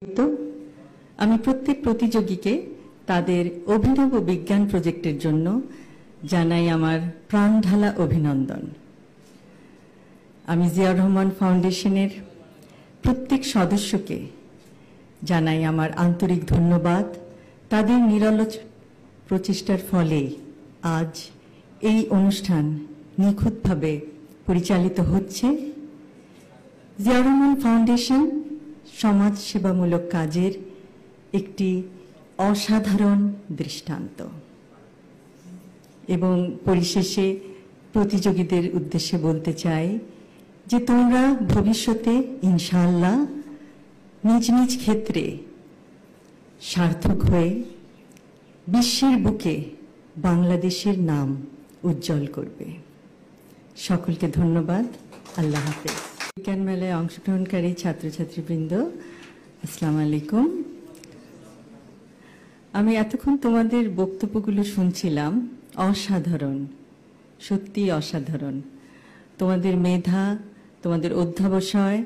তো আমি প্রত্যেক প্রতিযোগীকে তাদের অভিনব বিজ্ঞান প্রজেক্টের জন্য জানাই আমার প্রাণঢালা অভিনন্দন। আমি জিয়াউর রহমান ফাউন্ডেশনের প্রত্যেক সদস্যকে জানাই আমার আন্তরিক ধন্যবাদ। তাদের নিরলস প্রচেষ্টার ফলে আজ এই অনুষ্ঠান নিখুঁতভাবে পরিচালিত হচ্ছে। জিয়াউর রহমান ফাউন্ডেশন সমাজ সেবামূলক কাজের একটি অসাধারণ দৃষ্টান্ত এবং পরিশেষে প্রতিযোগীদের উদ্দেশ্যে বলতে চাই যে তোমরা ভবিষ্যতে ইনশাআল্লাহ নিজ নিজ ক্ষেত্রে সার্থক হয়ে বিশ্বের বুকে বাংলাদেশের নাম উজ্জ্বল করবে। সকলকে ধন্যবাদ। আল্লাহ হাফেজ। বিজ্ঞান মেলায় অংশগ্রহণকারী ছাত্রছাত্রীবৃন্দ, আসসালামু আলাইকুম। আমি এতক্ষণ তোমাদের বক্তব্যগুলো শুনছিলাম। অসাধারণ, সত্যি অসাধারণ। তোমাদের মেধা, তোমাদের অধ্যবসায়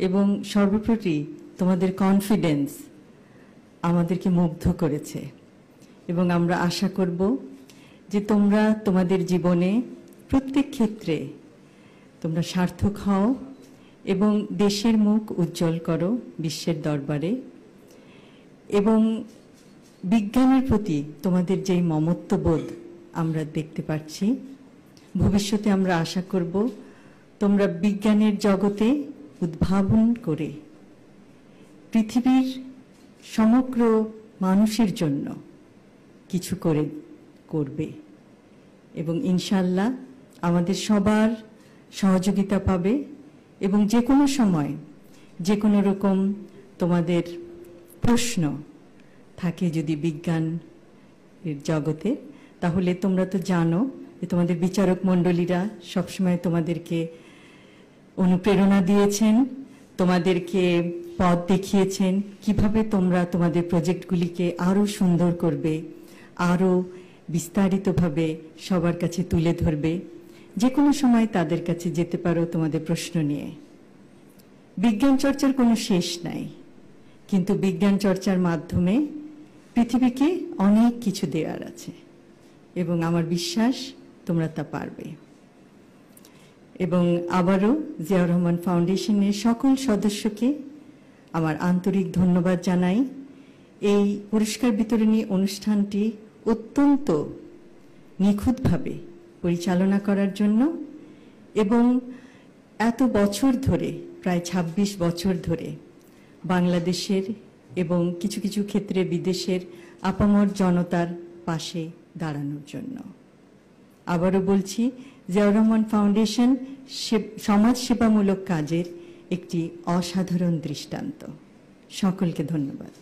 এবং সর্বোপরি তোমাদের কনফিডেন্স আমাদেরকে মুগ্ধ করেছে এবং আমরা আশা করব যে তোমরা তোমাদের জীবনে প্রত্যেক ক্ষেত্রে তোমরা সার্থক হও এবং দেশের মুখ উজ্জ্বল করো বিশ্বের দরবারে। এবং বিজ্ঞানের প্রতি তোমাদের যেই মমত্ববোধ আমরা দেখতে পাচ্ছি, ভবিষ্যতে আমরা আশা করব তোমরা বিজ্ঞানের জগতে উদ্ভাবন করে পৃথিবীর সমগ্র মানুষের জন্য কিছু করবে এবং ইনশাআল্লাহ আমাদের সবার সহযোগিতা পাবে। এবং যে কোনো সময় যে কোনো রকম তোমাদের প্রশ্ন থাকে যদি বিজ্ঞান জগতে, তাহলে তোমরা তো জানো যে তোমাদের বিচারক মণ্ডলীরা সবসময় তোমাদেরকে অনুপ্রেরণা দিয়েছেন, তোমাদেরকে পথ দেখিয়েছেন কিভাবে তোমরা তোমাদের প্রজেক্টগুলিকে আরও সুন্দর করবে, আরও বিস্তারিতভাবে সবার কাছে তুলে ধরবে। যে কোনো সময় তাদের কাছে যেতে পারো তোমাদের প্রশ্ন নিয়ে। বিজ্ঞান চর্চার কোনো শেষ নাই, কিন্তু বিজ্ঞান চর্চার মাধ্যমে পৃথিবীকে অনেক কিছু দেওয়ার আছে এবং আমার বিশ্বাস তোমরা তা পারবে। এবং আবারও জিয়াউর রহমান ফাউন্ডেশনের সকল সদস্যকে আমার আন্তরিক ধন্যবাদ জানাই। এই পুরস্কার বিতরণী অনুষ্ঠানটি অত্যন্ত নিখুঁতভাবে পরিচালনা করার জন্য এবং এত বছর ধরে, প্রায় ২৬ বছর ধরে বাংলাদেশের এবং কিছু কিছু ক্ষেত্রে বিদেশের আপামর জনতার পাশে দাঁড়ানোর জন্য। আবারও বলছি, জিয়াউর রহমান ফাউন্ডেশন সমাজ সেবামূলক কাজের একটি অসাধারণ দৃষ্টান্ত। সকলকে ধন্যবাদ।